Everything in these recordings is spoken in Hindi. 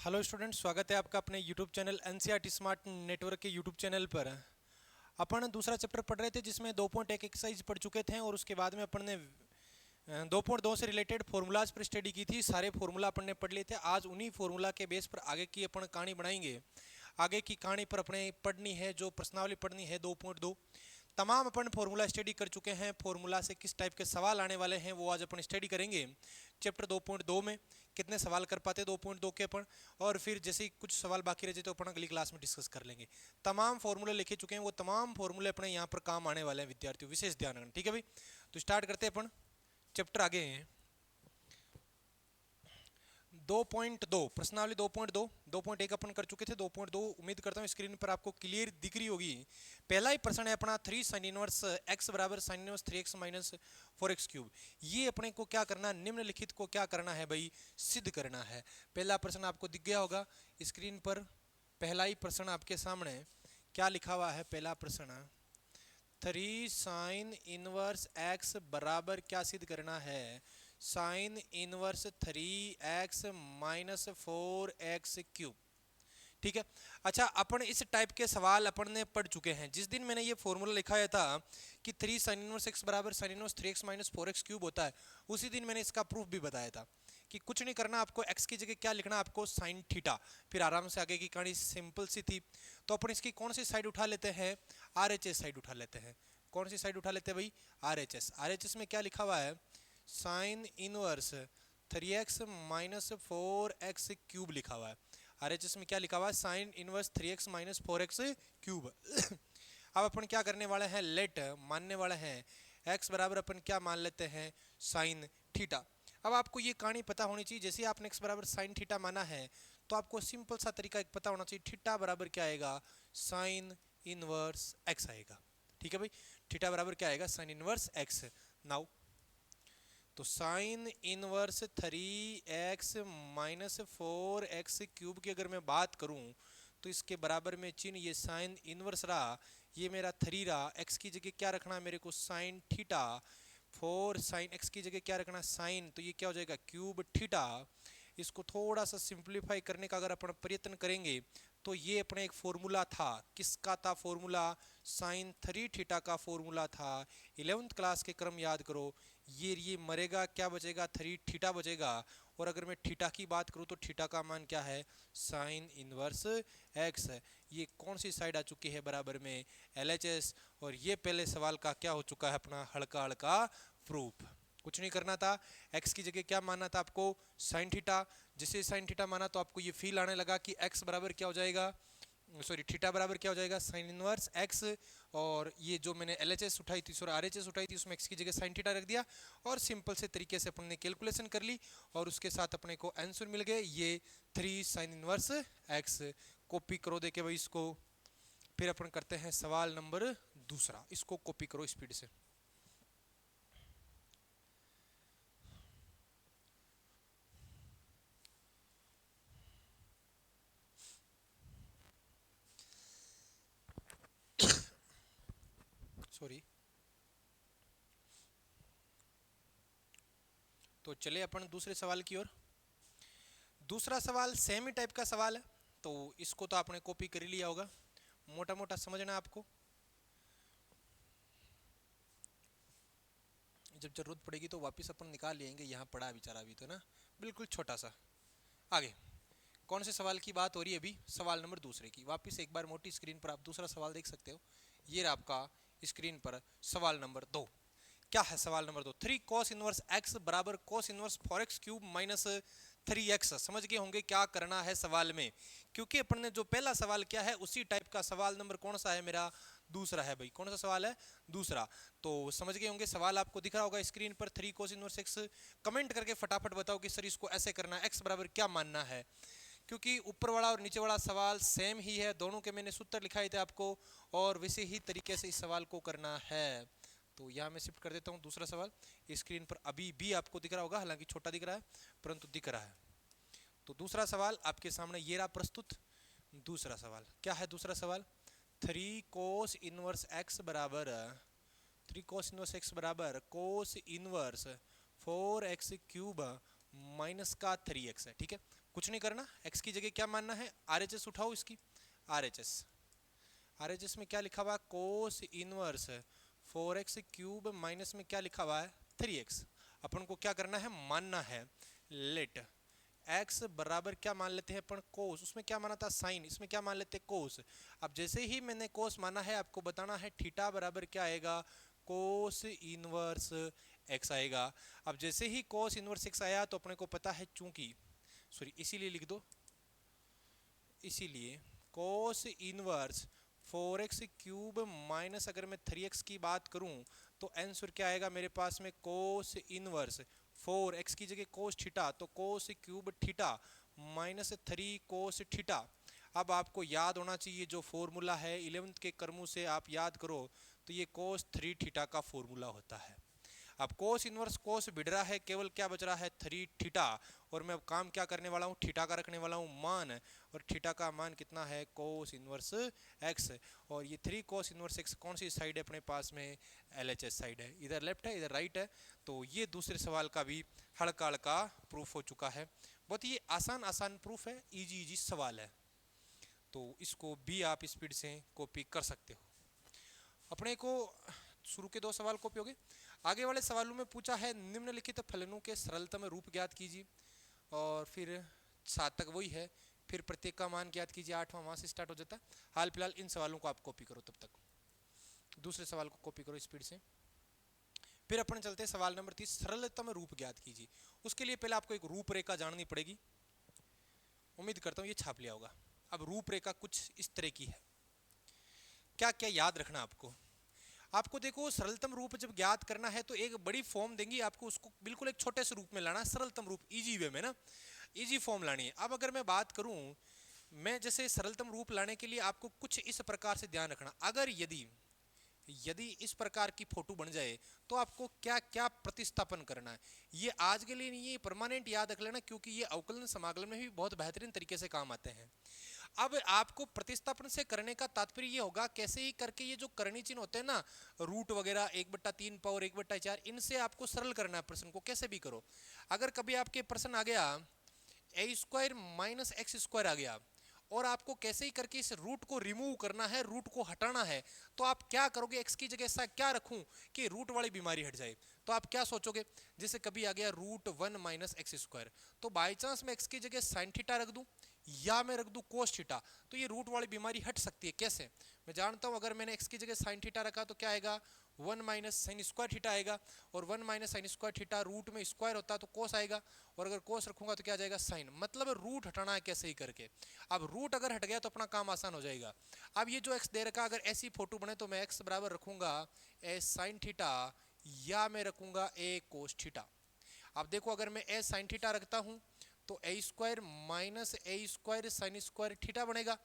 हेलो स्टूडेंट, स्वागत है आपका अपने YouTube channel NCERT smart network के यूट्यूब चैनल पर। अपन दूसरा चैप्टर पढ़ रहे थे जिसमें 2.1 एक्सरसाइज पढ़ चुके थे और उसके बाद में अपन ने 2.2 से रिलेटेड फार्मूलाज पर स्टडी की थी। सारे फार्मूला अपन ने पढ़ लिए थे। आज उन्हीं फार्मूला के बेस पर आगे की अपन कहानी बनाएंगे। आगे की कहानी पर अपने पढ़नी है, जो प्रश्नावली पढ़नी है 2.2। तमाम अपन फॉर्मूला स्टडी कर चुके हैं। फॉर्मूला से किस टाइप के सवाल आने वाले हैं वो आज अपन स्टडी करेंगे चैप्टर 2.2 में। कितने सवाल कर पाते 2.2 के अपन, और फिर जैसे कुछ सवाल बाकी रह जाए तो अपन अगली क्लास में डिस्कस कर लेंगे। तमाम फॉर्मूले लिखे चुके हैं, वो तमाम फॉर्मूले अपने यहाँ पर काम आने वाले हैं विद्यार्थियों, विशेष ध्यान रखना। ठीक है भाई, तो स्टार्ट करते हैं अपन। चैप्टर आगे हैं 2.2 प्रश्नावली 2.2। 2.1 अपन कर चुके थे। 2.2 उम्मीद करता हूँ स्क्रीन पर आपको क्लियर दिख रही होगी। पहला ही प्रश्न है अपना 3 साइन इनवर्स एक्स बराबर sine inverse 3x minus 4x cube. ये अपने को क्या करना, निम्नलिखित को क्या करना है भाई, सिद्ध करना है। पहला प्रश्न आपको दिख गया होगा स्क्रीन पर। पहला ही प्रश्न आपके सामने क्या लिखा हुआ है। पहला प्रश्न 3 साइन इनवर्स एक्स बराबर क्या सिद्ध करना है, sine inverse 3x minus 4x cube. ठीक है। अच्छा, अपन इस टाइप के सवाल अपन ने पढ़ चुके हैं। जिस दिन मैंने ये फॉर्मूला लिखाया था कि 3 साइन इनवर्स एक्स बराबर sine inverse 3x minus 4x cube होता है, उसी दिन मैंने इसका प्रूफ भी बताया था कि कुछ नहीं करना, आपको x की जगह क्या लिखना, आपको साइन थीटा। फिर आराम से आगे की कहानी सिंपल सी थी। तो अपन इसकी कौन सी साइड उठा लेते हैं, RHS साइड उठा लेते हैं। कौन सी साइड उठा लेते हैं भाई, RHS। RHS में क्या लिखा हुआ है, sine inverse 3x minus 4x cube लिखा हुआ है। RHS में क्या लिखा हुआ है, sine inverse 3x minus 4x cube. अब अपन क्या करने वाले हैं, लेट मानने वाले हैं x बराबर अपन क्या मान लेते हैं, साइन थीटा। अब आपको ये कहानी पता होनी चाहिए। जैसे आपने x बराबर साइन थीटा माना है तो आपको सिंपल सा तरीका एक पता होना चाहिए, थीटा बराबर क्या आएगा, साइन इनवर्स x आएगा। ठीक है भाई, थीटा बराबर क्या आएगा, साइन इनवर्स x। नाउ तो sine inverse 3x minus 4x cube की अगर मैं बात करूं तो इसके बराबर में चिन्ह ये साइन इनवर्स रहा, ये मेरा 3 रहा। x की जगह क्या रखना है मेरे को, साइन थीटा। 4 साइन x की जगह क्या रखना, साइन, तो ये क्या हो जाएगा, क्यूब थीटा। इसको थोड़ा सा सिंप्लीफाई करने का अगर अपन प्रयत्न करेंगे तो ये अपने एक फॉर्मूला था, किसका था फॉर्मूला, साइन 3 थीटा का फॉर्मूला था। 11th क्लास के क्रम याद करो। ये मरेगा, क्या बचेगा, 3 थीटा बचेगा। और अगर मैं थीटा की बात करूं तो थीटा का मान क्या है, साइन इनवर्स एक्स है। ये कौन सी साइड आ चुकी है बराबर में, LHS। और ये पहले सवाल का क्या हो चुका है अपना, हल्का हल्का प्रूफ। कुछ नहीं करना था, x की जगह क्या मानना था आपको, साइन थीटा। जिसे साइन थीटा माना तो आपको ये फील आने लगा कि x बराबर क्या हो जाएगा, सॉरी थीटा बराबर क्या हो जाएगा, साइन इनवर्स x। और ये जो मैंने LHS उठाई थी, सॉरी RHS उठाई थी, उसमें x की जगह साइन थीटा रख दिया और सिंपल से तरीके से अपन ने कैलकुलेशन कर ली और उसके साथ अपने को आंसर मिल गए ये 3 साइन इनवर्स x। कॉपी करो देखे भाई इसको। फिर अपन करते हैं सवाल नंबर दूसरा, इसको कॉपी करो स्पीड से। सॉरी। तो चले अपन दूसरे सवाल की ओर। दूसरा सवाल सेम ही टाइप का सवाल है, तो इसको तो आपने कॉपी कर ही लिया होगा, मोटा मोटा समझना आपको। जब जरूरत पड़ेगी तो वापस अपन निकाल लेंगे, यहाँ पड़ा है बेचारा अभी तो ना, बिल्कुल छोटा सा। आगे कौन से सवाल की बात हो रही है अभी, सवाल नंबर दूसरे की। वापस एक बार मोटी स्क्रीन पर आप दूसरा सवाल देख सकते हो। ये रहा आपका स्क्रीन पर सवाल नंबर 2। क्या है सवाल नंबर 2, 3 cos इनवर्स x बराबर cos inverse 4x cube minus 3x। समझ गए होंगे क्या करना है सवाल में, क्योंकि अपन ने जो पहला सवाल किया है उसी टाइप का सवाल नंबर कौन सा है मेरा, दूसरा है भाई। कौन सा सवाल है, दूसरा। तो समझ गए होंगे, सवाल आपको दिख रहा होगा स्क्रीन पर, 3 cos इनवर्स x। कमेंट करके फटाफट बताओ कि सर इसको ऐसे करना है, x बराबर क्या मानना है। क्योंकि ऊपर वाला और नीचे वाला सवाल सेम ही है, दोनों के मैंने सूत्र लिखाए थे आपको, और वैसे ही तरीके से इस सवाल को करना है। तो यहाँ मैं शिफ्ट कर देता हूँ दूसरा सवाल। स्क्रीन पर अभी भी आपको दिख रहा होगा, हालांकि छोटा दिख रहा है परंतु दिख रहा है। तो दूसरा सवाल आपके सामने ये रहा प्रस्तुत। दूसरा सवाल क्या है, दूसरा सवाल 3 cos इनवर्स x बराबर 3 cos इनवर्स x बराबर cos inverse 4x cube minus का 3x है। ठीक है, कुछ नहीं करना, x की जगह क्या मानना है, RHS उठाओ इसकी, RHS में क्या लिखा हुआ है, cos inverse 4x cube minus में क्या लिखा हुआ है 3x। अपन को क्या करना है, मानना है लेट x बराबर क्या मान लेते हैं अपन, कोस, उसमें क्या माना था साइन, इसमें क्या मान लेते हैं कोस। अब जैसे ही मैंने कोस माना है, आपको बताना है थीटा बराबर क्या आएगा, कोस इनवर्स x आएगा। अब जैसे ही कोस इनवर्स x आया तो अपने को पता है, चूंकि सॉरी इसीलिए लिख दो, इसीलिए cos inverse 4x cube minus अगर मैं 3x की बात करूं तो आंसर क्या आएगा मेरे पास में, कोस इनवर्स 4x की जगह कोस थीटा, तो cos cube theta minus 3 cos theta. अब आपको याद होना चाहिए जो फॉर्मूला है 11th के कर्मों से आप याद करो, तो ये कोस 3 थीटा का फॉर्मूला होता है। अब कोस इनवर्स कोस बिड़ रहा है, केवल क्या बच रहा है 3 थीटा, और मैं अब काम क्या करने वाला हूँ, थीटा का रखने वाला हूँ मान, और थीटा का मान कितना है, कोस इनवर्स एक्स। और ये 3 कोस इनवर्स एक्स कौन सी साइड है अपने पास में, LHS साइड है, इधर लेफ्ट है इधर राइट है। तो ये दूसरे सवाल का भी हल्का हल्का प्रूफ हो चुका है। बहुत ही आसान आसान प्रूफ है, इजी इजी सवाल है, तो इसको भी आप स्पीड से कॉपी कर सकते हो। अपने को शुरू के 2 सवाल कॉपी हो गए। आगे वाले सवालों में पूछा है निम्नलिखित फलनों के सरलतम रूप ज्ञात कीजिए, और फिर 7 तक वही है, फिर प्रत्येक का मान ज्ञात कीजिए, 8वां वहां से स्टार्ट हो जाता है। हाल फिलहाल इन सवालों को आप कॉपी करो, तब तक दूसरे सवाल को कॉपी करो स्पीड से। फिर अपन चलते हैं सवाल नंबर 30, सरलतम रूप ज्ञात कीजिए। उसके लिए पहले आपको एक रूपरेखा जाननी पड़ेगी, उम्मीद करता हूँ ये छाप लिया होगा। अब रूपरेखा कुछ इस तरह की है, क्या क्या याद रखना आपको। आपको देखो सरलतम रूप जब ज्ञात करना है तो एक बड़ी फॉर्म देंगी आपको, उसको बिल्कुल एक छोटे से रूप में लाना, सरलतम रूप इजी वे में ना, इजी फॉर्म लानी है। अब अगर मैं बात करूं, मैं जैसे सरलतम रूप लाने के लिए आपको कुछ इस प्रकार से ध्यान रखना, अगर यदि यदि इस प्रकार की फोटो बन जाए तो आपको क्या क्या प्रतिस्थापन करना है। ये आज के लिए नहीं है, परमानेंट याद रख लेना, क्योंकि ये अवकलन समाकलन में भी बहुत बेहतरीन तरीके से काम आते हैं। अब आपको प्रतिस्थापन से करने का तात्पर्य ये होगा, कैसे ही करके ये जो करनी चिन्ह होते हैं ना, रूट वगैरह 1/3 पावर 1/4, इनसे आपको सरल करना है प्रश्न को, कैसे भी करो। अगर कभी आपके प्रश्न आ गया a² माइनस x² आ गया, और आपको कैसे ही करके इस रूट को रिमूव करना है, रूट को हटाना है, तो आप क्या करोगे, x की जगह ऐसा क्या रखूं कि रूट वाली बीमारी हट जाए। तो आप क्या सोचोगे, जैसे कभी आ गया √1 माइनस x², तो बाई चांस मैं x की जगह साइन थीटा रख दूं या मैं रख दूं कोस थीटा, तो ये रूट वाली बीमारी हट सकती है। कैसे, मैं जानता हूं, अगर मैंने x की जगह साइन थीटा रखा तो क्या आएगा, 1 माइनस साइन स्क्वायर थीटा आएगा, और 1 minus sine square theta root में स्क्वायर होता तो कोस आएगा, और अगर कोस रखूंगा तो क्या आ जाएगा साइन, मतलब रूट हटाना है कैसे ही करके। अब रूट अगर हट गया तो अपना काम आसान हो जाएगा। अब ये जो x दे रखा, अगर ऐसी फोटो बने तो मैं x बराबर रखूंगा ए साइन थीटा, या मैं रखूंगा ए कोस थीटा। अब देखो, अगर मैं ए साइन थीटा रखता हूं तो a² minus a² sign square theta बनेगा,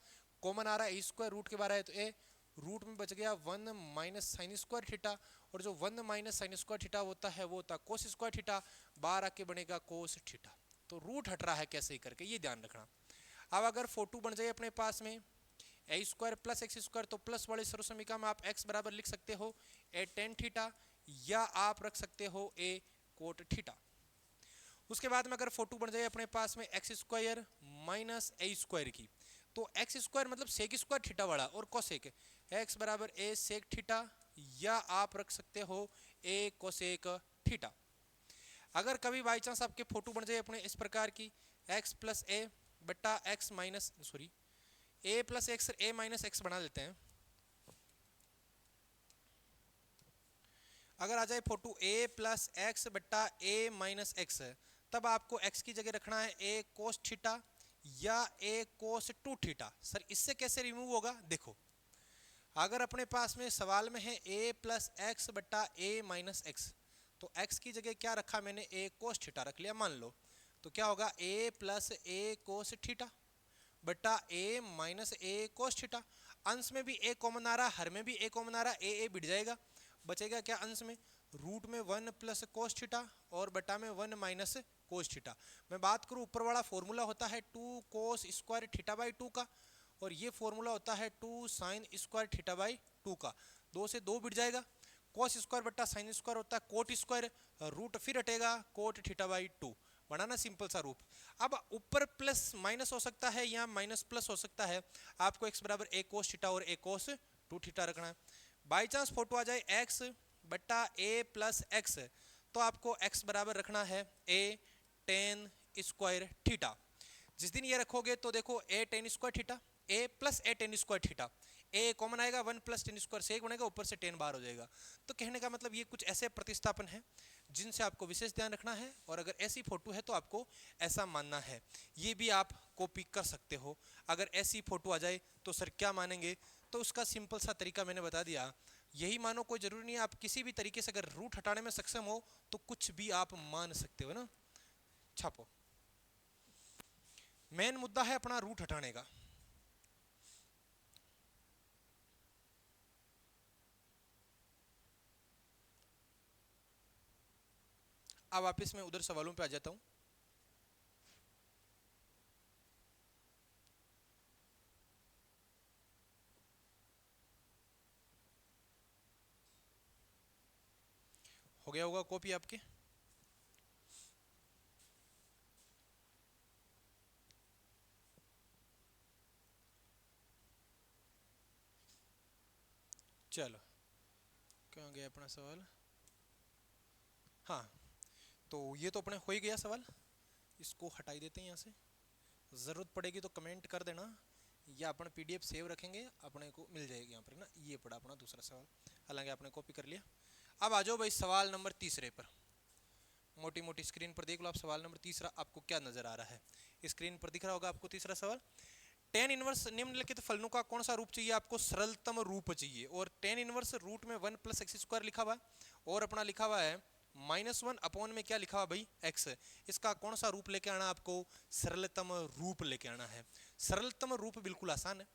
कॉमन आ रहा है a² रूट के बाहर है, तो ए रूट में बच गया 1 माइनस साइन स्क्वायर थीटा, और जो 1 माइनस साइन स्क्वायर थीटा होता है वो होता है कोस स्क्वायर थीटा, बाहर आके बनेगा कोस थीटा। तो रूट हट रहा है कैसे ही करके, ये ध्यान रखना। अब अगर फोटो बन जाए अपने पास में a² प्लस x², तो प्लस वाले सर्वसमीका में आप x बराबर लिख सकते हो ए टेन थीटा, या आप रख सकते हो ए कोट थीटा। उसके बाद में अगर फोटो बन जाए अपने पास में x² माइनस a² की, तो x² मतलब सेक स्क्वायर थीटा वाला, और कोसेक x बराबर ए सेक थीटा, या आप रख सकते हो ए कोसेक थीटा। अगर कभी बाई चांस आपके फोटो बन जाए अपने इस प्रकार की, x प्लस ए बट्टा x minus sorry a plus x A minus x बना लेते हैं। अगर आ जाए फोटो a प्लस एक्स बट्टा a माइनस एक्स, तब आपको x की जगह रखना है a कोस थीटा या a कोस 2 थीटा। सर इससे कैसे रिमूव होगा, देखो, अगर अपने पास में सवाल में है a प्लस एक्स बट्टा a माइनस एक्स, तो x की जगह क्या रखा मैंने, a कोस थीटा रख लिया मान लो, तो क्या होगा a plus a cos theta बट्टा a minus a cos theta. अंश में भी a कॉमन आ रहा है, हर में भी a कॉमन आ रहा है, a बिट जाएगा, बचेगा क्या अंश में, रूट में 1 प्लस कोस थीटा और बटा में 1 माइनस कोस थीटा। मैं बात करूं ऊपर वाला फॉर्मूला होता है 2 कोस स्क्वायर थीटा बाई 2 का, और ये फॉर्मूला होता है 2 साइन स्क्वायर थीटा बाई 2 का। 2 से 2 बिट जाएगा, कोस स्क्वायर बट्टा साइन स्क्वायर होता है कोट स्क्वायर, रूट फिर हटेगा cot theta by 2, banana simple सा रूप। अब ऊपर प्लस माइनस हो सकता है या माइनस प्लस हो सकता है, आपको x बराबर a cos थीटा और a cos 2 थीटा रखना है। बाई चांस फोटो आ जाए x बट्टा a प्लस एक्स, तो आपको x बराबर रखना है a tan स्क्वायर थीटा। जिस दिन ये रखोगे तो देखो a tan square theta a plus a tan square theta, a common आएगा 1 प्लस tan स्क्वायर से 1 बनेगा, ऊपर से tan बाहर हो जाएगा। तो कहने का मतलब ये कुछ ऐसे प्रतिस्थापन है जिनसे आपको विशेष ध्यान रखना है, और अगर ऐसी फोटो है तो आपको ऐसा मानना है। ये भी आप कॉपी कर सकते हो। अगर ऐसी फोटो आ जाए तो सर क्या मानेंगे, तो उसका सिंपल सा तरीका मैंने बता दिया। यही मानो, कोई जरूरी नहीं है, आप किसी भी तरीके से अगर रूट हटाने में सक्षम हो तो कुछ भी आप मान सकते हो ना। छापो, मेन मुद्दा है अपना रूट हटाने का। अब वापस मैं उधर सवालों पे आ जाता हूं। हो गया होगा कॉपी आपके? चलो, कहाँ गया अपना सवाल? हाँ, तो ये तो अपने हो ही गया सवाल, इसको हटाई देते हैं यहाँ से। ज़रूरत पड़ेगी तो कमेंट कर देना, या अपन पीडीएफ सेव रखेंगे, अपने को मिल जाएगी यहाँ पर ना। ये पड़ा अपना दूसरा सवाल, हालांकि आपने कॉपी कर लिया। अब आ जाओ भाई सवाल नंबर तीसरे पर। मोटी मोटी स्क्रीन पर देख लो आप, सवाल नंबर तीसरा आपको क्या नजर आ रहा है। स्क्रीन पर दिख रहा होगा आपको तीसरा सवाल। टेन इनवर्स निम्नलिखित फलनों का कौन सा रूप चाहिए आपको? सरलतम रूप चाहिए। और टेन इनवर्स रूट में 1 प्लस एक्स स्क्वायर लिखा हुआ है, और अपना लिखा हुआ है -1 अपॉन में क्या लिखा हुआ भाई? x। इसका कौन सा रूप लेके आना आपको? सरलतम रूप लेके आना है। सरलतम रूप बिल्कुल आसान है,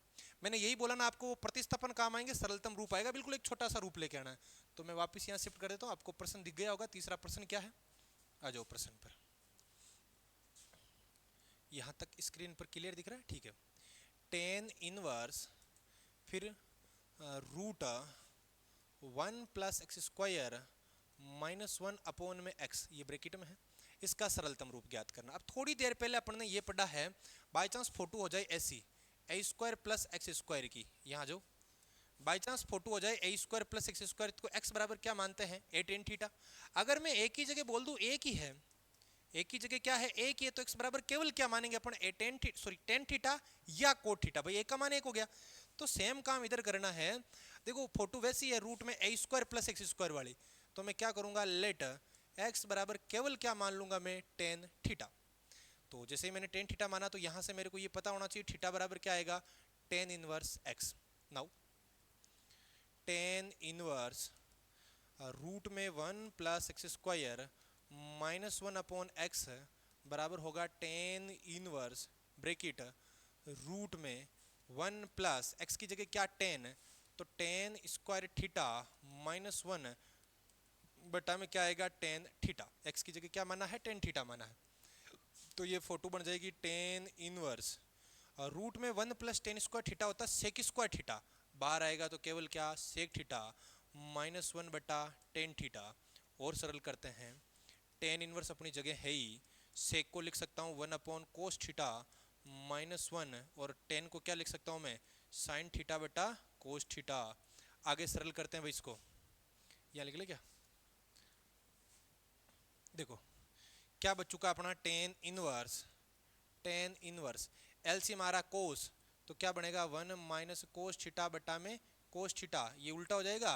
मैंने यही बोला ना आपको, प्रतिस्थापन काम आएंगे, सरलतम रूप आएगा, बिल्कुल एक छोटा सा रूप लेके आना है। तो मैं वापस यहाँ शिफ्ट कर देता हूँ, आपको प्रश्न दिख गया होगा। तीसरा प्रश्न क्या है, आ जाओ प्रश्न पर। यहाँ तक स्क्रीन पर क्लियर दिख रहा है? ठीक है। टेन इनवर्स फिर root 1 plus x square -1 upon में x, ये ब्रैकेट में है। इसका सरलतम रूप ज्ञात करना। अब थोड़ी देर पहले अपन ने ये पढ़ा है, बाई चांस फोटो हो जाए ऐसी a square plus x square की, यहाँ जो बाई चांस फोटो हो जाए a square plus x square, तो x बराबर क्या मानते हैं? a tan theta. अगर मैं एक ही जगह बोल दूं एक ही है, एक ही जगह क्या है? एक ही है, तो x बराबर केवल क्या मानेंगे अपन? a tan tan थीटा या कोट थीटा। भाई एक का मान एक हो गया, तो सेम काम इधर करना है। देखो फोटो वैसी है रूट में a square plus x square वाली, तो मैं क्या करूंगा? लेट x बराबर केवल क्या मान लूंगा मैं? tan theta. तो जैसे ही मैंने tan थीटा माना, तो यहां से मेरे को ये पता होना चाहिए थीटा बराबर क्या आएगा? tan inverse x। Now tan inverse root में 1 plus x square -1 upon x बराबर होगा tan इनवर्स ब्रैकेट रूट में 1 प्लस एक्स की जगह क्या? tan, तो tan स्क्वायर थीटा -1 बटा में क्या आएगा? tan theta. एक्स की जगह क्या माना है? tan थीटा माना है। तो ये फोटो बन जाएगी tan इनवर्स रूट में 1 प्लस tan स्क्वायर थीटा होता है सेक स्क्वायर थीटा, बाहर आएगा तो केवल क्या? सेक थीटा -1 बटा tan थीटा। और सरल करते हैं, tan इनवर्स अपनी जगह है ही, सेक को लिख सकता हूँ 1 अपॉन कोस थीटा -1, और tan को क्या लिख सकता हूँ मैं? साइन थीटा बटा कोस थीटा। आगे सरल करते हैं भाई इसको, यहाँ लिख ले क्या? देखो क्या बच चुका अपना? tan इनवर्स एलसीएम आ रहा कोस, तो क्या बनेगा? 1 माइनस कोस थीटा बटा में कोस थीटा, ये उल्टा हो जाएगा।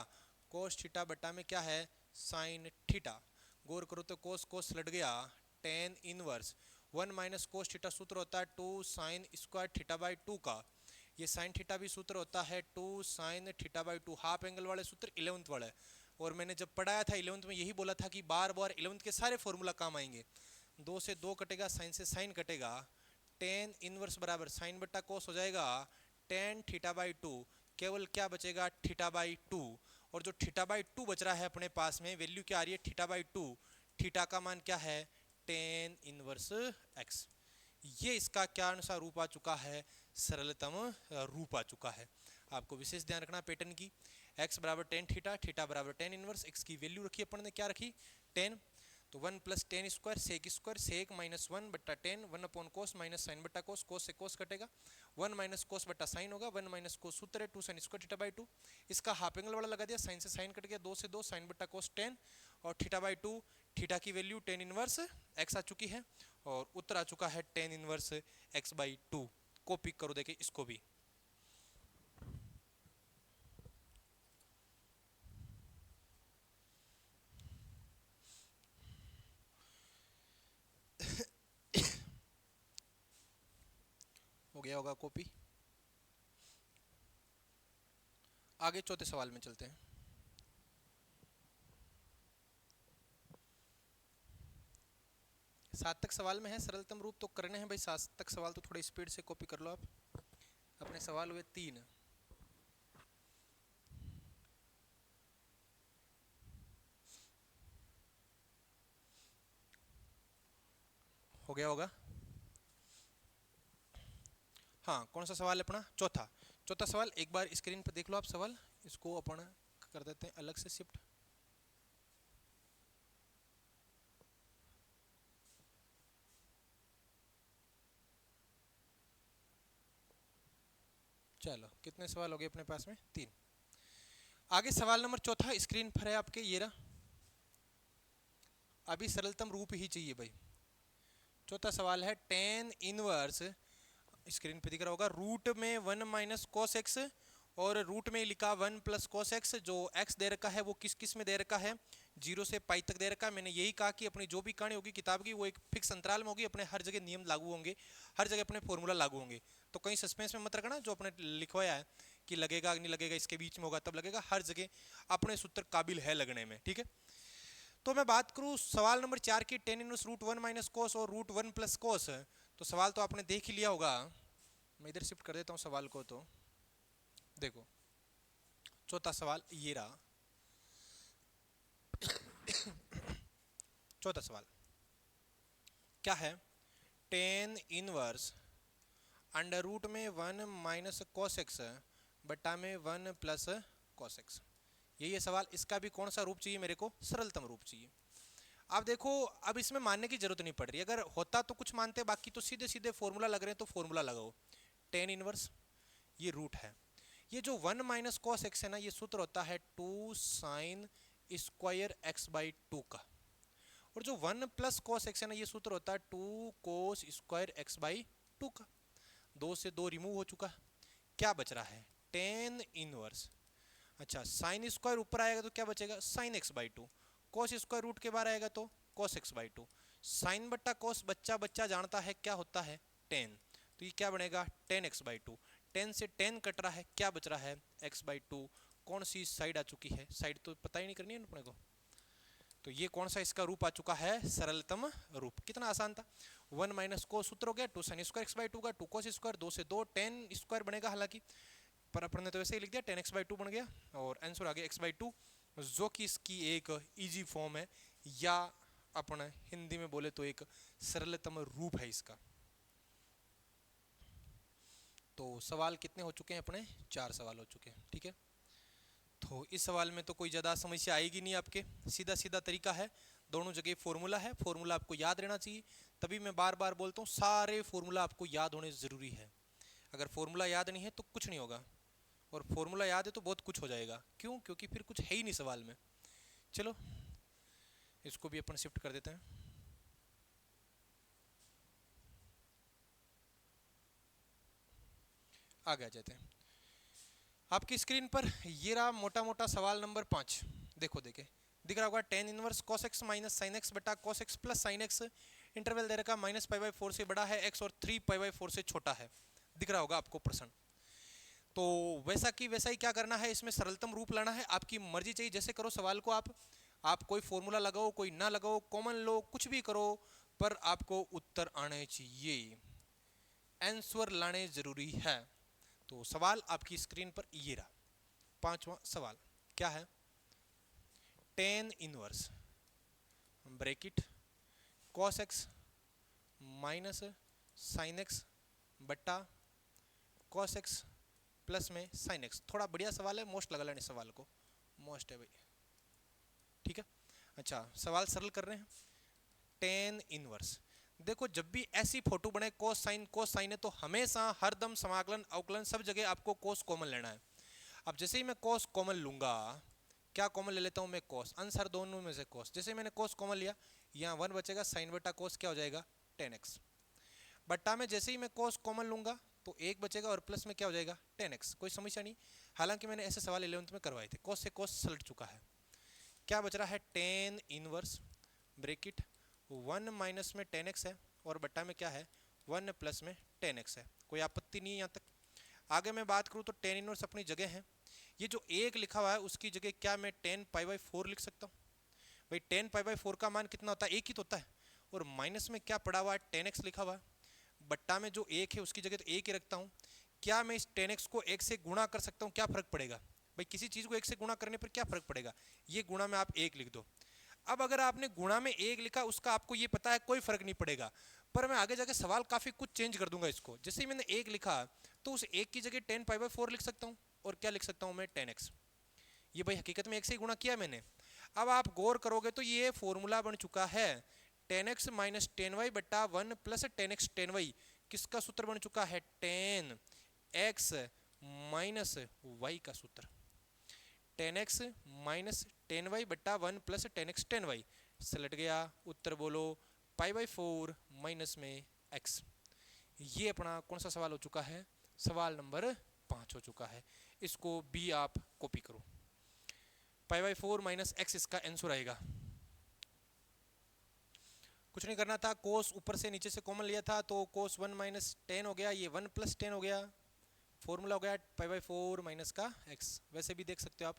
कोस थीटा बटा में क्या है? Sine theta. गौर करो तो कोस कोस लट गया। tan inverse 1 minus cos theta सूत्र होता है 2 साइन स्क्वायर थीटा बाई 2 का, ये साइन थीटा भी सूत्र होता है 2 sine theta by 2, half angle वाले सूत्र 11th वाले। और मैंने जब पढ़ाया था 11th में यही बोला था कि बार बार 11th के सारे फॉर्मूला काम आएंगे। 2 से 2 कटेगा, साइन से साइन कटेगा, tan इनवर्स बराबर साइन बट्टा कोस हो जाएगा tan थीटा बाई 2, केवल क्या बचेगा? Theta by 2। और जो थीटा बाई 2 बच रहा है अपने पास में, वैल्यू क्या आ रही है? Theta by 2। थीटा का मान क्या है? tan inverse x। ये इसका क्या अनुसार रूप आ चुका है? सरलतम रूप आ चुका है। आपको विशेष ध्यान रखना पैटर्न की। x बराबर tan थीटा, थीटा बराबर tan इनवर्स, x की वैल्यू रखी अपन ने क्या रखी? tan। तो 1 plus tan square sec minus 1 बट्टा 10 1 अपॉन कोस माइनस साइन बट्टा कोस से कोस कटेगा 1 माइनस कोस बट्टा साइन होगा 1 माइनस कोस सूत्र है 2 साइन स्क्वायर थीटा बाई 2। इसका हाफ एंगल वाला लगा दिया, साइन से साइन कट गया, 2 से 2 साइन बट्टा कोस 10 और थीटा बाई 2, थीटा की वैल्यू टेन इनवर्स एक्स आ चुकी है और उत्तर आ चुका है टेन इनवर्स एक्स बाई 2। को पिक करो देखे इसको भी। हो गया होगा कॉपी। आगे चौथे सवाल में चलते हैं। सात तक सवाल में है सरलतम रूप तो करने हैं भाई, सात तक सवाल तो थोड़ा स्पीड से कॉपी कर लो आप। अपने सवाल हुए 3। हो गया होगा। हाँ कौन सा सवाल है अपना? चौथा। चौथा सवाल एक बार स्क्रीन पर देख लो आप सवाल, इसको अपन कर देते हैं अलग से शिफ्ट। चलो कितने सवाल हो गए अपने पास में? 3। आगे सवाल नंबर चौथा स्क्रीन पर है आपके, ये रहा। अभी सरलतम रूप ही चाहिए भाई। चौथा सवाल है टेन इनवर्स, स्क्रीन पे दिख रहा होगा, रूट में 1 माइनस कॉस एक्स और रूट में लिखा 1 प्लस कॉस एक्स। जो एक्स दे रखा है वो किस किस में दे रखा है? 0 से पाई तक दे रखा है। मैंने यही कहा कि अपनी जो भी कहानी होगी किताब की वो एक फिक्स अंतराल में होगी, अपने हर जगह नियम लागू होंगे, हर जगह अपने फॉर्मूला लागू होंगे। तो कहीं सस्पेंस में मत रखना, जो अपने लिखवाया है कि लगेगा नहीं लगेगा इसके बीच में होगा तब लगेगा, हर जगह अपने सूत्र काबिल है लगने में, ठीक है। तो मैं बात करूं सवाल नंबर 4 की, tan inverse root 1 minus cos और रूट 1 प्लस कोस। तो सवाल तो आपने देख ही लिया होगा, मैं इधर शिफ्ट कर देता हूं सवाल को। तो देखो चौथा सवाल ये रहा। चौथा सवाल क्या है? टेन इनवर्स अंडर रूट में 1 माइनस कॉस एक्स बट्टा में 1 प्लस कॉस एक्स। यही है सवाल। इसका भी कौन सा रूप चाहिए मेरे को? सरलतम रूप चाहिए। अब देखो, अब इसमें मानने की जरूरत नहीं पड़ रही, अगर होता तो कुछ मानते, बाकी तो सीधे सीधे फॉर्मूला लग रहे हैं तो फॉर्मूला लगाओ। टेन इनवर्स ये रूट है, ये जो 1 माइनस कॉस एक्स है ना, ये सूत्र होता है 2 साइन स्क्वायर एक्स बाई 2 का। और जो 1 प्लस कॉस एक्स है ना, ये सूत्र होता है 2 कोस स्क्वायर एक्स बाई 2 का। 2 से 2 रिमूव हो चुका, क्या बच रहा है? Tan inverse. अच्छा साइन स्क्वायर ऊपर आएगा तो क्या बचेगा? Sine x by 2। Cos square root के बाहर आएगा तो कॉस एक्स बाई 2। साइन बट्टा कॉस बच्चा बच्चा जानता है क्या होता है? टेन। तो ये क्या बनेगा? Ten x by 2। 10 से 10 कट रहा है, क्या बच रहा है? X by 2। कौन सी साइड आ चुकी है? साइड तो पता ही नहीं करनी है अपने को। तो ये कौन सा इसका रूप आ चुका है? सरलतम रूप। कितना आसान था। 1 माइनस को सूत्र हो गया 2 साइन स्क्वायर एक्स बाई 2 का, 2 कोस स्क्वायर, 2 से 2 10 स्क्वायर बनेगा, हालांकि पर अपन ने तो वैसे ही लिख दिया, 10 एक्स बाई 2 बन गया और आंसर आ गया एक्स बाई 2, जो कि इसकी एक इजी फॉर्म है, या अपन हिंदी में बोले तो एक सरलतम रूप है इसका। तो सवाल कितने हो चुके हैं अपने? 4 सवाल हो चुके हैं, ठीक है। तो इस सवाल में तो कोई ज़्यादा समस्या आएगी नहीं आपके, सीधा सीधा तरीका है, दोनों जगह फॉर्मूला है, फॉर्मूला आपको याद रहना चाहिए। तभी मैं बार बार बोलता हूँ सारे फॉर्मूला आपको याद होने ज़रूरी है। अगर फॉर्मूला याद नहीं है तो कुछ नहीं होगा, और फॉर्मूला याद है तो बहुत कुछ हो जाएगा। क्यों? क्योंकि फिर कुछ है ही नहीं सवाल में। चलो इसको भी अपन शिफ्ट कर देते हैं। आगे आ जाते हैं। आपकी स्क्रीन पर ये रहा मोटा मोटा सवाल नंबर 5। देखो देखे दिख रहा होगा, tan inverse cos x minus sin x बटा cos x plus sin x, interval दे रखा माइनस पाई बाई 4 से बड़ा है एक्स और 3 पाई बाई 4 से छोटा है। दिख रहा होगा आपको प्रश्न। तो वैसा कि वैसा ही क्या करना है, इसमें सरलतम रूप लाना है, आपकी मर्जी चाहिए जैसे करो सवाल को आप कोई फॉर्मूला लगाओ, कोई ना लगाओ, कॉमन लो, कुछ भी करो, पर आपको उत्तर आने चाहिए, आंसर लाने जरूरी है। तो सवाल आपकी स्क्रीन पर ये रहा, 5वां सवाल क्या है? Tan inverse bracket cos x minus sin x बट्टा कॉस एक्स प्लस में साइन एक्स। थोड़ा बढ़िया सवाल है, मोस्ट लगा लेने सवाल को, मोस्ट है भाई, ठीक है। अच्छा सवाल सरल कर रहे हैं, टेन इनवर्स। देखो जब भी ऐसी फोटो बने कोस साइन है तो हमेशा हरदम समाकलन अवकलन सब जगह आपको कोस कॉमन लेना है। अब जैसे ही मैं कोस कॉमन लूंगा, क्या कॉमन ले लेता हूं मैं कोस, आंसर दोनों में से कोस, जैसे मैंने कोस कॉमन लिया यहाँ वन बचेगा, साइन बटा कोस क्या हो जाएगा 10x, बट्टा में जैसे ही मैं कोस कॉमन लूंगा तो एक बचेगा और प्लस में क्या हो जाएगा 10x। कोई समस्या नहीं, हालांकि मैंने ऐसे सवाल 11th में करवाए थे, कोस से कोस सलट चुका है। क्या बच रहा है टेन इनवर्स ब्रेकेट 1 माइनस में 10x है और बट्टा में क्या है 1 प्लस में 10x है। कोई आपत्ति नहीं है यहाँ तक। आगे मैं बात करूँ तो टेन इनवर्स अपनी जगह है, ये जो एक लिखा हुआ है उसकी जगह क्या मैं 10π/4 लिख सकता हूँ। भाई 10π/4 का मान कितना होता है, एक ही तो होता है, और माइनस में क्या पड़ा हुआ है 10x लिखा हुआ है, बट्टा में जो एक है उसकी जगह तो एक ही रखता हूँ। क्या मैं इस 10x को एक से गुणा कर सकता हूँ, क्या फर्क पड़ेगा भाई, किसी चीज को एक से गुणा करने पर क्या फर्क पड़ेगा, ये गुणा में आप एक लिख दो। अब अगर आपने गुणा में एक लिखा उसका आपको ये पता है कोई फर्क नहीं पड़ेगा, पर मैं आगे जाके सवाल काफी कुछ चेंज कर दूंगा इसको। जैसे ही मैंने एक लिखा तो उस एक की जगह 10π/4 लिख सकता हूँ, और क्या लिख सकता हूँ मैं 10x। ये भाई हकीकत में एक से ही गुणा किया मैंने। अब आप गौर करोगे तो ये फॉर्मूला बन चुका है 10x माइनस 10y बट्टा 1 प्लस 10x 10y, किसका सूत्र बन चुका है 10x माइनस y का सूत्र, 10x माइनस 10y बट्टा 1 प्लस 10x 10y सलट गया, उत्तर बोलो π/4 माइनस में x। ये अपना कौन सा सवाल हो चुका है, सवाल नंबर 5 हो चुका है। इसको भी आप कॉपी करो, π/4 माइनस x इसका आंसर आएगा। कुछ नहीं करना था, कोस ऊपर से नीचे से कॉमन लिया था तो कोस 1 माइनस 10 हो गया, ये 1 प्लस 10 हो गया, फॉर्मूला हो गया π/4 माइनस का x। वैसे भी देख सकते हो आप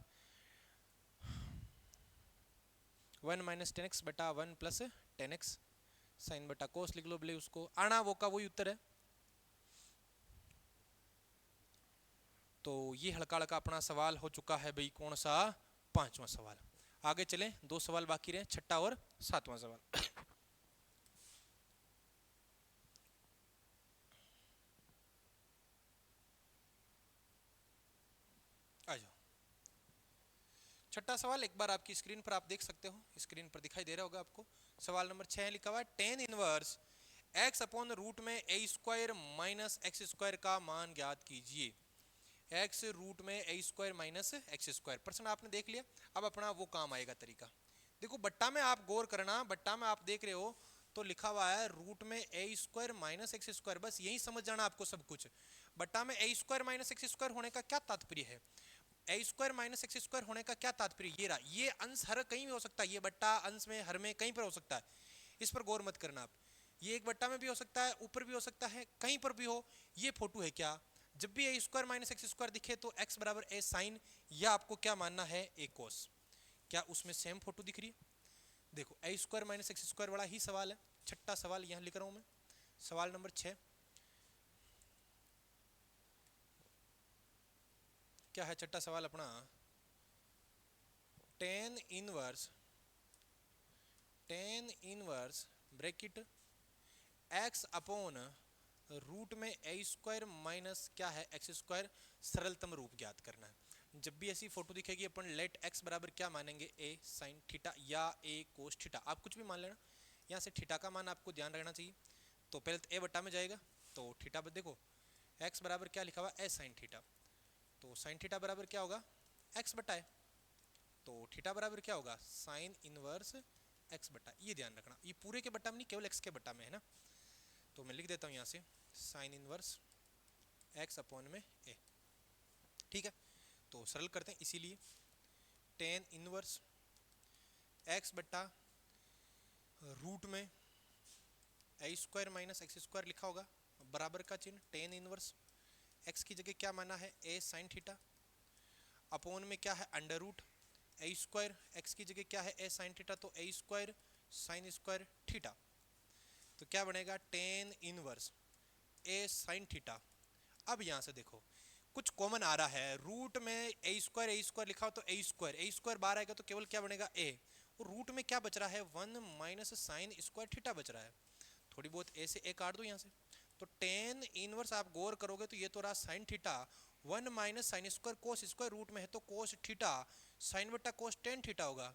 1 माइनस 10x बटा 1 प्लस 10x साइन बटा कोस लिख लो, भले उसको आना वो का वही उत्तर है। तो ये हल्का हल्का अपना सवाल हो चुका है भाई, कौन सा 5वां सवाल। आगे चलें, 2 सवाल बाकी रहे, 6ठा और 7वां सवाल। आ जाओ, 6ठा सवाल एक बार आपकी स्क्रीन पर आप देख सकते हो, स्क्रीन पर दिखाई दे रहा होगा आपको। सवाल नंबर 6 लिखा हुआ है tan inverse x upon root में a square minus x square का मान ज्ञात कीजिए। x रूट में a square minus x square, प्रश्न आपने देख लिया। अब अपना वो काम आएगा तरीका, देखो बट्टा में आप गौर करना, बट्टा में आप देख रहे हो तो लिखा हुआ है रूट में a square minus x square, बस यही समझ जाना आपको सब कुछ। बट्टा में a square minus x square होने का क्या तात्पर्य है, a square minus x square होने का क्या तात्पर्य, ये रहा, ये अंश हर कहीं भी हो सकता है, ये बट्टा अंश में हर में कहीं पर हो सकता है, इस पर गौर मत करना आप। ये एक बट्टा में भी हो सकता है, ऊपर भी हो सकता है, कहीं पर भी हो। ये फोटो है क्या, जब भी a square minus x square दिखे तो x बराबर a साइन, या आपको क्या मानना है a कोस। क्या उसमें सेम फोटो दिख रही है, देखो a square minus x square वाला ही सवाल है। 6ठा सवाल यहां लिख रहा हूं मैं, सवाल नंबर 6। क्या है 6ठा सवाल अपना, tan inverse bracket x upon root में a स्क्वायर माइनस क्या है एक्स स्क्वायर, सरलतम रूप ज्ञात करना है। जब भी ऐसी फोटो दिखेगी अपन लेट x बराबर क्या मानेंगे a साइन थीटा या a कोस थीटा, आप कुछ भी मान लेना, यहाँ से थीटा का मान आपको ध्यान रखना चाहिए। तो पहले तो a बट्टा में जाएगा, तो थीटा पर देखो x बराबर क्या लिखा हुआ a साइन थीटा, तो साइन थीटा बराबर क्या होगा x बटा है, तो थीटा बराबर क्या होगा साइन इनवर्स x बटा, ये ध्यान रखना, ये पूरे के बट्टा में नहीं केवल x के बट्टा में है ना। तो मैं लिख देता हूँ यहाँ से साइन इनवर्स x अपॉन में a, ठीक है। तो सरल करते हैं, इसीलिए टेन इनवर्स x बट्टा रूट में a square minus x square लिखा होगा, बराबर का चिन्ह, टेन इनवर्स x की जगह क्या माना है a साइन थीटा, अपॉन में क्या है under root a square, x की जगह क्या है a साइन थीटा, तो a square sine square theta, तो क्या बनेगा tan inverse a sine theta. अब यहां से देखो कुछ कॉमन आ रहा है, रूट में a स्क्वायर लिखा हो तो a स्क्वायर बाहर आएगा तो केवल क्या बनेगा a, और रूट में क्या बच रहा है 1 माइनस साइन स्क्वायर थीटा बच रहा है, थोड़ी बहुत a से a काट दो यहाँ से, तो टेन इनवर्स आप गौर करोगे तो ये तो रहा sine theta, 1 minus sine square cos square root में है तो कोस थीटा, साइन बटा कोस टेन थीटा होगा,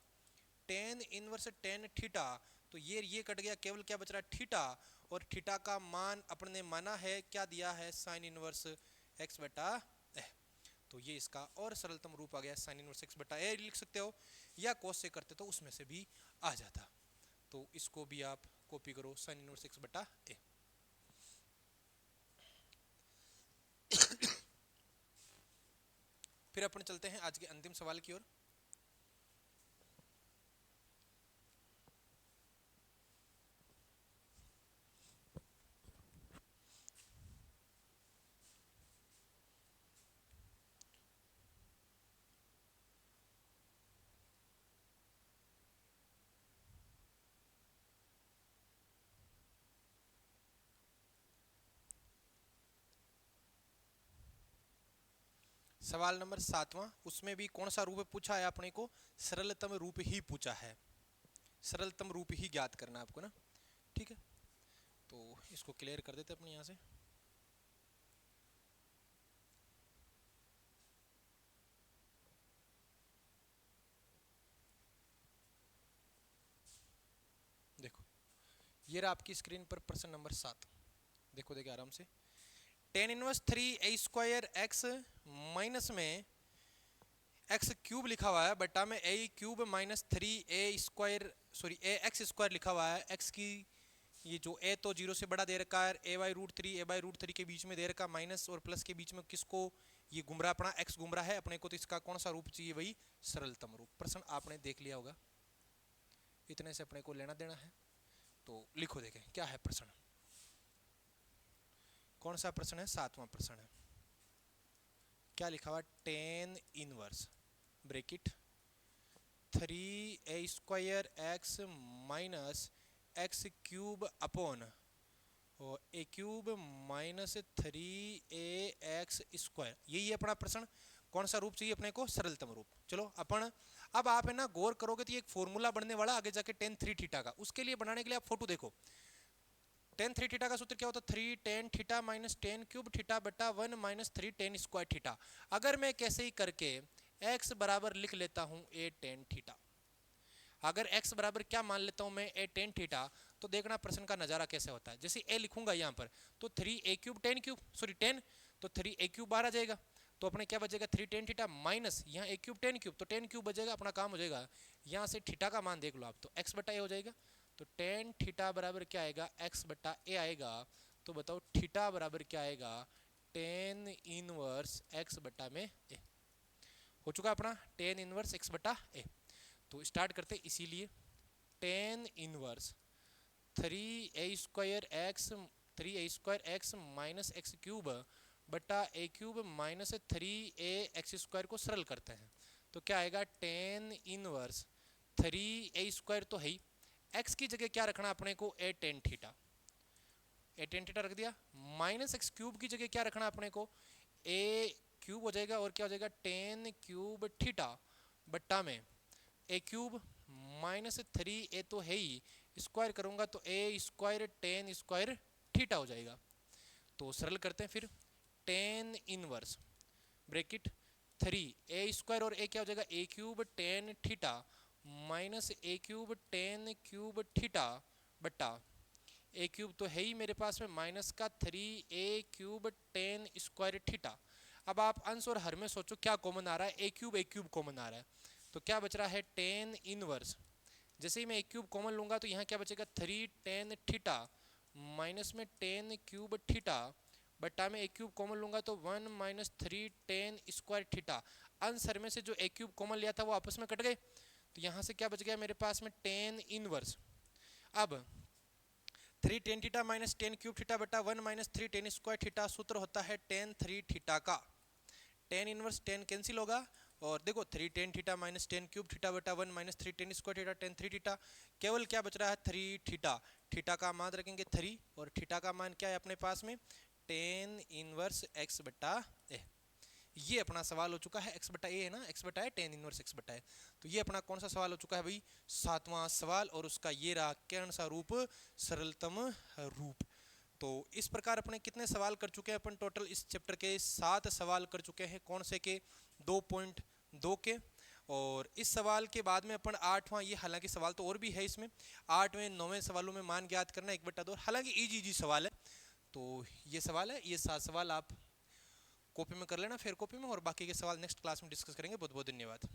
टेन इनवर्स टेन थीटा, तो ये कट गया, केवल क्या बच रहा है थीटा, और थीटा का मान अपन ने माना है, क्या दिया है, साइन इनवर्स एक्स बटा ए। तो ये इसका और सरलतम रूप आ गया, साइन इनवर्स एक्स बटा ए लिख सकते हो, या कोस से करते तो उसमें से भी आ जाता। तो इसको भी आप कॉपी करो, साइन इनवर्स एक्स बटा ए। फिर अपन चलते हैं आज के अंतिम सवाल की ओर। सवाल नंबर 7वां, उसमें भी कौन सा रूप पूछा है अपने को, सरलतम रूप ही पूछा है, सरलतम रूप ही ज्ञात करना है आपको ना, ठीक है। तो इसको क्लियर कर देते अपने यहाँ से। देखो ये रहा आपकी स्क्रीन पर प्रश्न नंबर 7। देखो देखिए आराम से, tan inverse 3a² x minus में एक्स क्यूब लिखा हुआ है, बटा में ए क्यूब माइनस 3a² लिखा हुआ है। एक्स की ये जो ए तो 0 से बड़ा दे रखा है, a/√3 के बीच में दे रखा, माइनस और प्लस के बीच में किसको ये गुमराह, अपना एक्स गुमराह है अपने को, तो इसका कौन सा रूप चाहिए, वही सरलतम रूप। प्रश्न आपने देख लिया होगा, इतने से अपने को लेना देना है। तो लिखो देखें क्या है प्रश्न, कौन सा प्रश्न है, 7वां प्रश्न है। क्या लिखा हुआ, ten inverse bracket 3a² x minus x cube upon और ए क्यूब माइनस 3ax², यही है अपना प्रश्न। कौन सा रूप चाहिए अपने को, सरलतम रूप। चलो अपन अब आप है ना गौर करोगे तो ये एक फॉर्मूला बनने वाला आगे जाके tan 3 थीटा का, उसके लिए बनाने के लिए आप फोटो देखो। tan 3 थीटा का सूत्र क्या होता है, 3 tan theta minus tan cube theta बटा 1 माइनस 3 tan² थीटा। अगर मैं कैसे ही करके x बराबर लिख लेता हूं a tan थीटा, अगर x बराबर क्या मान लेता हूं मैं, a tan थीटा, तो देखना प्रश्न का नजारा कैसे होता है। जैसे a लिखूंगा यहाँ पर, तो 3a³ tan cube sorry tan, तो 3a³ बाहर आ जाएगा, तो अपने क्या बचेगा 3 tan थीटा माइनस यहाँ a³ tan क्यूब, तो tan क्यूब बचेगा, अपना काम हो जाएगा। यहाँ से थीटा का मान देख लो आप, तो x बटा a हो जाएगा। तो tan थीटा बराबर क्या आएगा, x बटा a आएगा। तो बताओ थीटा बराबर क्या आएगा, tan इनवर्स x बटा में a हो चुका अपना, tan इनवर्स x बटा a। तो स्टार्ट करते, इसीलिए tan inverse 3a² x minus x cube बटा a क्यूब माइनस 3ax² को सरल करते हैं, तो क्या आएगा, tan इनवर्स 3a² तो है ही, x की जगह क्या रखना अपने को, a tan theta, a tan theta रख दिया, माइनस एक्स क्यूब की जगह क्या रखना अपने को, a क्यूब हो जाएगा, और क्या हो जाएगा tan क्यूब थीटा बट्टा में a क्यूब माइनस 3a तो है ही, स्क्वायर करूंगा तो a² tan² थीटा हो जाएगा। तो सरल करते हैं फिर, tan इनवर्स ब्रैकेट 3a² और a क्या हो जाएगा, a cube tan theta minus a cube tan cube theta बट्टा a क्यूब तो है ही मेरे पास में, माइनस का 3a³ tan² थीटा। अब आप अंश और हर में सोचो क्या कॉमन आ रहा है, a क्यूब कॉमन आ रहा है, तो क्या बच रहा है tan इनवर्स, जैसे ही मैं a क्यूब कॉमन लूंगा तो यहाँ क्या बचेगा 3 tan थीटा माइनस में tan क्यूब थीटा बट्टा में a क्यूब कॉमन लूंगा तो 1 माइनस 3 tan² थीटा। अंश हर में से जो a क्यूब कॉमन लिया था वो आपस में कट गए, तो यहाँ से क्या बच गया मेरे पास में tan इनवर्स। अब 3 tan theta minus tan cube theta बटा 1 माइनस 3 tan² थीटा, सूत्र होता है tan 3 थीटा का। tan इनवर्स tan कैंसिल होगा, और देखो 3 tan theta minus tan cube theta बटा 1 minus 3 tan² theta, tan 3 theta, केवल क्या बच रहा है 3 थीटा, थीटा का मान रखेंगे 3, और थीटा का मान क्या है अपने पास में, tan इनवर्स x बटा a। ये अपना सवाल हो चुका है, x बटा a है ना, x बटा है tan इनवर्स x बटा है। तो ये अपना कौन सा सवाल हो चुका है भाई, 7वां सवाल, और उसका ये रहा कौन सा रूप, सरलतम रूप। तो इस प्रकार अपने कितने सवाल कर चुके हैं अपन टोटल इस चैप्टर के, 7 सवाल कर चुके हैं। कौन से के, 2.2 के, और इस सवाल के बाद में अपन 8वां, ये हालांकि सवाल तो और भी है इसमें, 8वें 9वें सवालों में मान ज्ञात करना 1/2, हालांकि इजी सवाल है। तो ये सवाल है, ये 7 सवाल आप कॉपी में कर लेना, फिर कॉपी में, और बाकी के सवाल नेक्स्ट क्लास में डिस्कस करेंगे। बहुत बहुत धन्यवाद।